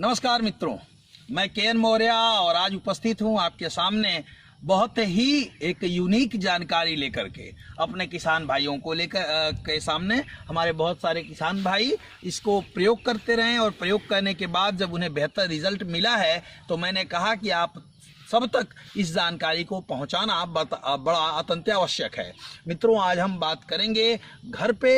नमस्कार मित्रों, मैं के.एन. मौर्य और आज उपस्थित हूं आपके सामने बहुत ही एक यूनिक जानकारी लेकर के अपने किसान भाइयों को लेकर के सामने। हमारे बहुत सारे किसान भाई इसको प्रयोग करते रहे और प्रयोग करने के बाद जब उन्हें बेहतर रिजल्ट मिला है तो मैंने कहा कि आप सब तक इस जानकारी को पहुंचाना बड़ा अत्यंत आवश्यक है। मित्रों, आज हम बात करेंगे घर पे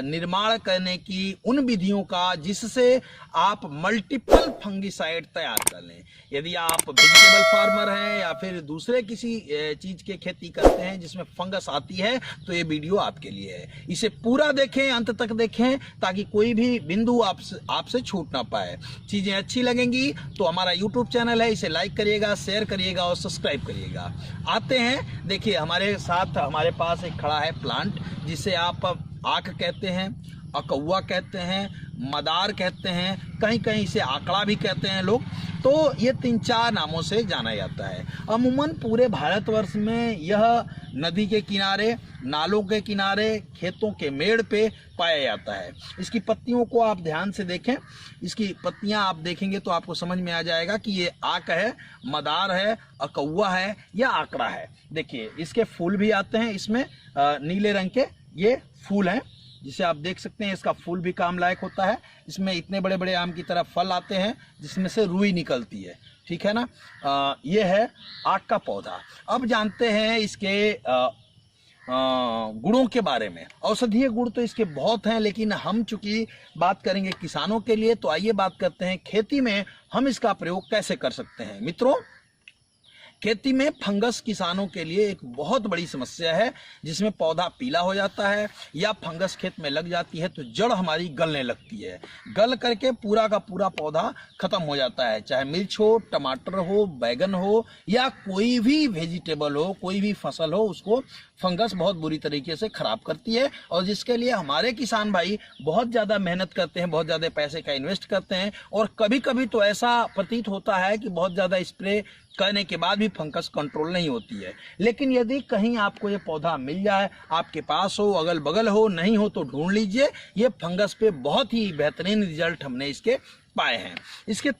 निर्माण करने की उन विधियों का जिससे आप मल्टीपल फंगिसाइड तैयार कर लें। यदि आप वेजिटेबल फार्मर हैं या फिर दूसरे किसी चीज के खेती करते हैं जिसमें फंगस आती है तो ये वीडियो आपके लिए है। इसे पूरा देखें, अंत तक देखें ताकि कोई भी बिंदु आपसे छूट ना पाए। चीजें अच्छी लगेंगी तो हमारा यूट्यूब चैनल है, इसे लाइक करिएगा, शेयर करिएगा और सब्सक्राइब करिएगा। आते हैं, देखिए हमारे साथ हमारे पास एक खड़ा है प्लांट जिसे आप आक कहते हैं, अकौवा कहते हैं, मदार कहते हैं, कहीं कहीं इसे आकड़ा भी कहते हैं लोग। तो ये 3-4 नामों से जाना जाता है। अमूमन पूरे भारतवर्ष में यह नदी के किनारे, नालों के किनारे, खेतों के मेड़ पे पाया जाता है। इसकी पत्तियों को आप ध्यान से देखें, इसकी पत्तियां आप देखेंगे तो आपको समझ में आ जाएगा कि ये आक है, मदार है, अकौवा है या आकड़ा है। देखिए इसके फूल भी आते हैं, इसमें नीले रंग के ये फूल हैं जिसे आप देख सकते हैं। इसका फूल भी काम लायक होता है। इसमें इतने बड़े बड़े आम की तरह फल आते हैं जिसमें से रुई निकलती है, ठीक है ना। ये है आक का पौधा। अब जानते हैं इसके गुणों के बारे में। औषधीय गुण तो इसके बहुत हैं, लेकिन हम चूंकि बात करेंगे किसानों के लिए तो आइए बात करते हैं खेती में हम इसका प्रयोग कैसे कर सकते हैं। मित्रों, खेती में फंगस किसानों के लिए एक बहुत बड़ी समस्या है जिसमें पौधा पीला हो जाता है या फंगस खेत में लग जाती है तो जड़ हमारी गलने लगती है। गल करके पूरा का पूरा पौधा खत्म हो जाता है, चाहे मिर्च हो, टमाटर हो, बैगन हो या कोई भी वेजिटेबल हो, कोई भी फसल हो, उसको फंगस बहुत बुरी तरीके से खराब करती है। और जिसके लिए हमारे किसान भाई बहुत ज़्यादा मेहनत करते हैं, बहुत ज़्यादा पैसे का इन्वेस्ट करते हैं और कभी कभी तो ऐसा प्रतीत होता है कि बहुत ज़्यादा स्प्रे करने के बाद भी फंगस कंट्रोल नहीं होती है। लेकिन यदि कहीं आपको ये पौधा मिल जाए, आपके पास हो, अगल बगल हो, नहीं हो तो ढूंढ लीजिए। ये फंगस पे बहुत ही बेहतरीन रिजल्ट हमने इसके पाए हैं। इसके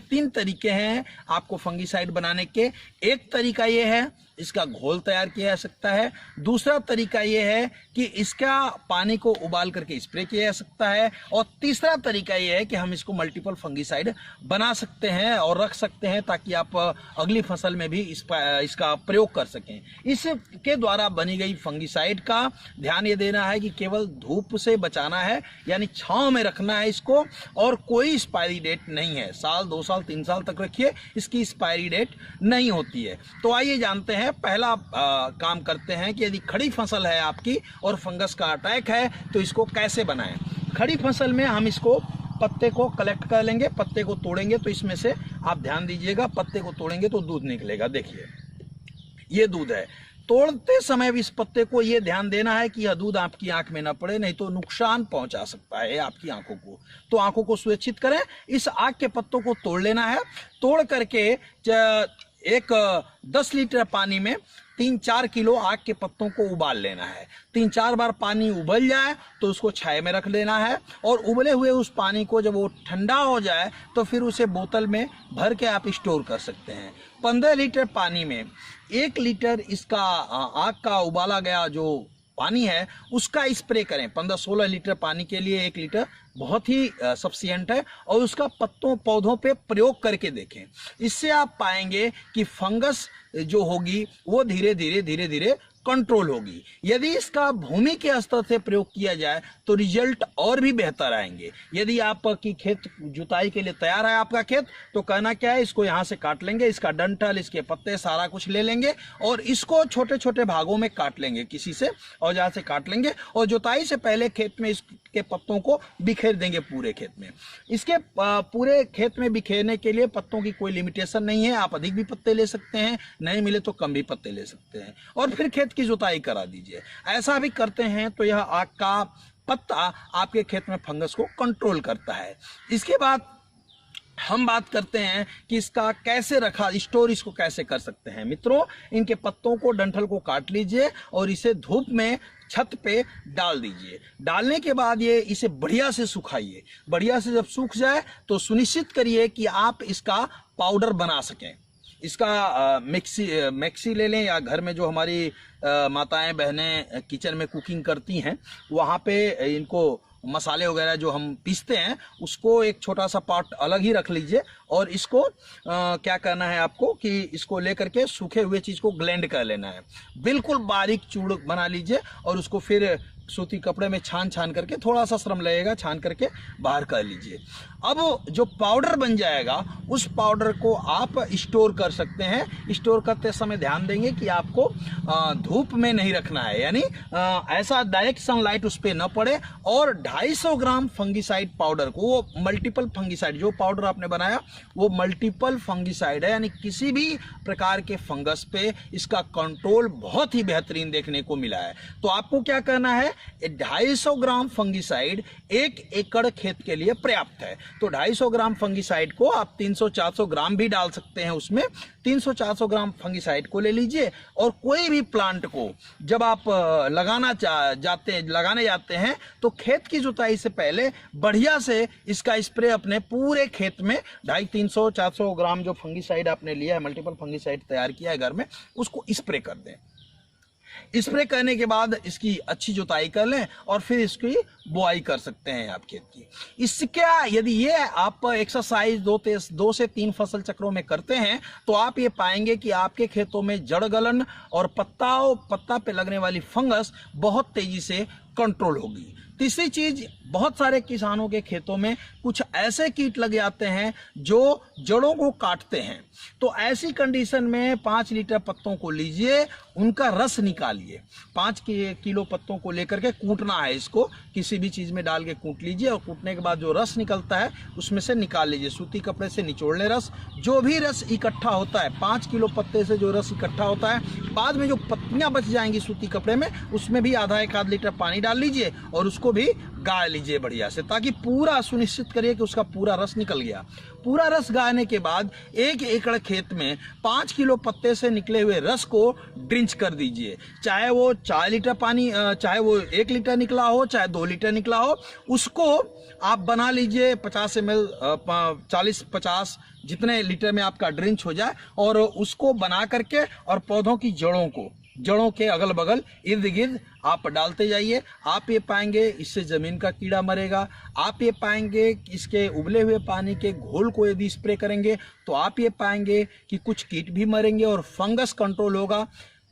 3 तरीके हैं आपको फंगिसाइड बनाने के। एक तरीका ये है इसका घोल तैयार किया जा सकता है। दूसरा तरीका ये है कि इसका पानी को उबाल करके स्प्रे किया जा सकता है। और तीसरा तरीका ये है कि हम इसको मल्टीपल फंगिसाइड बना सकते हैं और रख सकते हैं ताकि आप अगली फसल में भी इसका प्रयोग कर सकें। इसके द्वारा बनी गई फंगिसाइड का ध्यान ये देना है कि केवल धूप से बचाना है, यानी छांव में रखना है इसको, और कोई एक्सपायरी डेट नहीं है। साल, 2 साल, 3 साल तक रखिए, इसकी एक्सपायरी डेट नहीं होती है। तो आइए जानते हैं, पहला काम करते हैं कि यदि खड़ी फसल है आपकी और फंगस का अटैक है तो इसको कैसे बनाएं। खड़ी फसल में हम इसको पत्ते को कलेक्ट कर लेंगे, पत्ते को तोड़ेंगे तो इसमें से आप ध्यान दीजिएगा, पत्ते को तोड़ेंगे तो दूध निकलेगा। देखिए ये दूध है। तोड़ते समय भी इस पत्ते को ये ध्यान देना है कि यह दूध आपकी आंख में ना पड़े, नहीं तो नुकसान पहुंचा सकता है आपकी आंखों को। तो आंखों को सुरक्षित करें। इस आक के पत्तों को तोड़ लेना है। तोड़ करके एक 10 लीटर पानी में 3-4 किलो आक के पत्तों को उबाल लेना है। 3-4 बार पानी उबल जाए तो उसको छाया में रख लेना है और उबले हुए उस पानी को जब वो ठंडा हो जाए तो फिर उसे बोतल में भर के आप स्टोर कर सकते हैं। 15 लीटर पानी में 1 लीटर इसका आक का उबाला गया जो पानी है उसका स्प्रे करें। 15-16 लीटर पानी के लिए 1 लीटर बहुत ही सफिशिएंट है और उसका पौधों पे प्रयोग करके देखें। इससे आप पाएंगे कि फंगस जो होगी वो धीरे धीरे कंट्रोल होगी। यदि इसका भूमि के स्तर से प्रयोग किया जाए तो रिजल्ट और भी बेहतर आएंगे। यदि आपकी खेत जुताई के लिए तैयार है आपका खेत तो कहना क्या है, इसको यहाँ से काट लेंगे, इसका डंठल, इसके पत्ते सारा कुछ ले लेंगे और इसको छोटे छोटे भागों में काट लेंगे, किसी से औजार से काट लेंगे और जुताई से पहले खेत में इसके पत्तों को बिखेर देंगे पूरे खेत में। इसके पूरे खेत में बिखेरने के लिए पत्तों की कोई लिमिटेशन नहीं है, आप अधिक भी पत्ते ले सकते हैं, नहीं मिले तो कम भी पत्ते ले सकते हैं और फिर खेत की जुताई करा दीजिए। ऐसा भी करते हैं तो यह आक का पत्ता आपके खेत में फंगस को कंट्रोल करता है। इसके बाद हम बात करते हैं कि इसका कैसे रखा, स्टोर इसको कैसे कर सकते हैं। मित्रों, इनके पत्तों को, डंठल को काट लीजिए और इसे धूप में छत पे डाल दीजिए। डालने के बाद ये इसे बढ़िया से सुखाइए। बढ़िया से जब सूख जाए तो सुनिश्चित करिए कि आप इसका पाउडर बना सकें। इसका मिक्सी ले लें, या घर में जो हमारी माताएं बहनें किचन में कुकिंग करती हैं वहाँ पे इनको मसाले वगैरह जो हम पीसते हैं उसको एक छोटा सा पार्ट अलग ही रख लीजिए, और इसको क्या करना है आपको कि इसको लेकर के सूखे हुए चीज़ को ब्लेंड कर लेना है। बिल्कुल बारीक चूड़ बना लीजिए और उसको फिर सूती कपड़े में छान करके, थोड़ा सा श्रम लगेगा, छान करके बाहर कर लीजिए। अब जो पाउडर बन जाएगा उस पाउडर को आप स्टोर कर सकते हैं। स्टोर करते समय ध्यान देंगे कि आपको धूप में नहीं रखना है, यानी ऐसा डायरेक्ट सनलाइट उस पर न पड़े। और 250 ग्राम फंगिसाइड पाउडर को, वो मल्टीपल फंगिसाइड, जो पाउडर आपने बनाया वो मल्टीपल फंगिसाइड है, यानी किसी भी प्रकार के फंगस पे इसका कंट्रोल बहुत ही बेहतरीन देखने को मिला है। तो आपको क्या करना है, 250 ग्राम फंगिसाइड 1 एकड़ खेत के लिए पर्याप्त है। तो 250 ग्राम फंगिसाइड को आप 300-400 ग्राम भी डाल सकते हैं उसमें। 300-400 ग्राम फंगिसाइड को ले लीजिए, और कोई भी प्लांट को जब आप लगाने जाते हैं तो खेत की जुताई से पहले बढ़िया से इसका स्प्रे अपने पूरे खेत में 250-300-400 ग्राम जो फंगिसाइड आपने लिया है, मल्टीपल फंगिसाइड तैयार किया है घर में, उसको स्प्रे कर दें। स्प्रे करने के बाद इसकी अच्छी जुताई कर लें और फिर इसकी बुआई कर सकते हैं आप खेत की। इसके यदि ये आप एक्सरसाइज 2 से 3 फसल चक्रों में करते हैं तो आप ये पाएंगे कि आपके खेतों में जड़ गलन और पत्ता पे लगने वाली फंगस बहुत तेजी से कंट्रोल होगी। तीसरी चीज, बहुत सारे किसानों के खेतों में कुछ ऐसे कीट लग जाते हैं जो जड़ों को काटते हैं। तो ऐसी कंडीशन में 5 लीटर पत्तों को लीजिए, उनका रस निकालिए। 5 किलो पत्तों को लेकर के कूटना है, इसको किसी भी चीज में डाल के कूट लीजिए, और कूटने के बाद जो रस निकलता है उसमें से निकाल लीजिए। सूती कपड़े से निचोड़ ले रस। जो भी रस इकट्ठा होता है, 5 किलो पत्ते से जो रस इकट्ठा होता है, बाद में जो पत्तियां बच जाएंगी सूती कपड़े में, उसमें भी आधा लीटर पानी डाल लीजिए और उसको भी गाड़ लीजिए बढ़िया से, ताकि पूरा सुनिश्चित करिए कि उसका पूरा रस निकल गया। पूरा रस गाड़ने के बाद 1 एकड़ खेत में 5 किलो पत्ते से निकले हुए रस को ड्रिंच कर दीजिए। चाहे वो 4 लीटर पानी, चाहे वो 1 लीटर निकला हो, चाहे 2 लीटर निकला हो, उसको आप बना लीजिए 50 ml, 40-50 जितने लीटर में आपका ड्रिंच हो जाए, और उसको बना करके और पौधों की जड़ों के अगल बगल इर्द गिर्द आप डालते जाइए। आप ये पाएंगे इससे जमीन का कीड़ा मरेगा। आप ये पाएंगे इसके उबले हुए पानी के घोल को यदि स्प्रे करेंगे तो आप ये पाएंगे कि कुछ कीट भी मरेंगे और फंगस कंट्रोल होगा।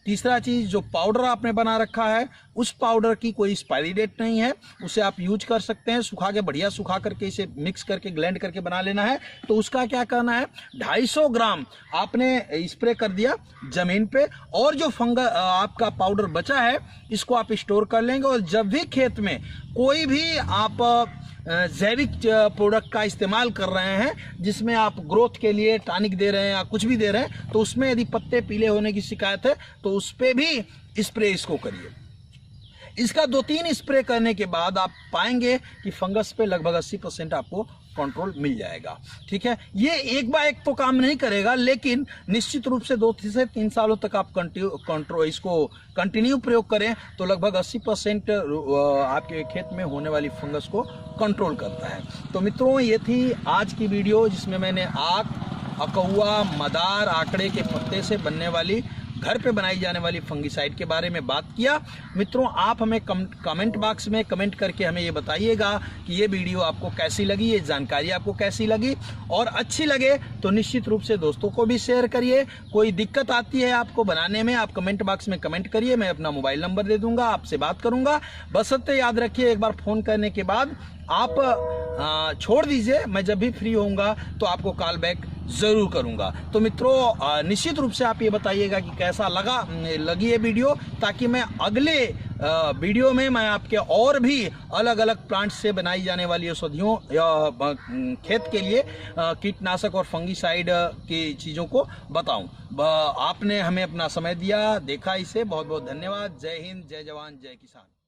तीसरा चीज, जो पाउडर आपने बना रखा है उस पाउडर की कोई एक्सपायरी डेट नहीं है, उसे आप यूज कर सकते हैं। बढ़िया सुखा करके इसे मिक्स करके ग्लेंड करके बना लेना है। तो उसका क्या करना है, 250 ग्राम आपने स्प्रे कर दिया जमीन पे, और जो आपका पाउडर बचा है इसको आप स्टोर कर लेंगे। और जब भी खेत में कोई भी आप जैविक प्रोडक्ट का इस्तेमाल कर रहे हैं, जिसमें आप ग्रोथ के लिए टॉनिक दे रहे हैं या कुछ भी दे रहे हैं, तो उसमें यदि पत्ते पीले होने की शिकायत है तो उस पर भी स्प्रे इसको करिए। इसका 2-3 स्प्रे करने के बाद आप पाएंगे कि फंगस पे लगभग 80% आपको कंट्रोल मिल जाएगा। ठीक है, ये एक बार एक तो काम नहीं करेगा, लेकिन निश्चित रूप से 2 से 3 सालों तक आप इसको कंटिन्यू प्रयोग करें तो लगभग 80% आपके खेत में होने वाली फंगस को कंट्रोल करता है। तो मित्रों, ये थी आज की वीडियो जिसमें मैंने आक, अकौआ, मदार, आकड़े के पत्ते से बनने वाली, घर पे बनाई जाने वाली फंगिसाइड के बारे में बात किया। मित्रों, आप हमें कमेंट बॉक्स में कमेंट करके हमें ये बताइएगा कि ये वीडियो आपको कैसी लगी, ये जानकारी आपको कैसी लगी, और अच्छी लगे तो निश्चित रूप से दोस्तों को भी शेयर करिए। कोई दिक्कत आती है आपको बनाने में, आप कमेंट बॉक्स में कमेंट करिए, मैं अपना मोबाइल नंबर दे दूंगा, आपसे बात करूंगा। बशर्ते याद रखिए, एक बार फोन करने के बाद आप छोड़ दीजिए, मैं जब भी फ्री होऊंगा तो आपको कॉल बैक जरूर करूंगा। तो मित्रों, निश्चित रूप से आप ये बताइएगा कि कैसा लगी ये वीडियो, ताकि मैं अगले वीडियो में मैं आपके और भी अलग अलग प्लांट से बनाई जाने वाली औषधियों या खेत के लिए कीटनाशक और फंगिसाइड की चीज़ों को बताऊं। आपने हमें अपना समय दिया, देखा इसे, बहुत बहुत धन्यवाद। जय हिंद, जय जवान, जय किसान।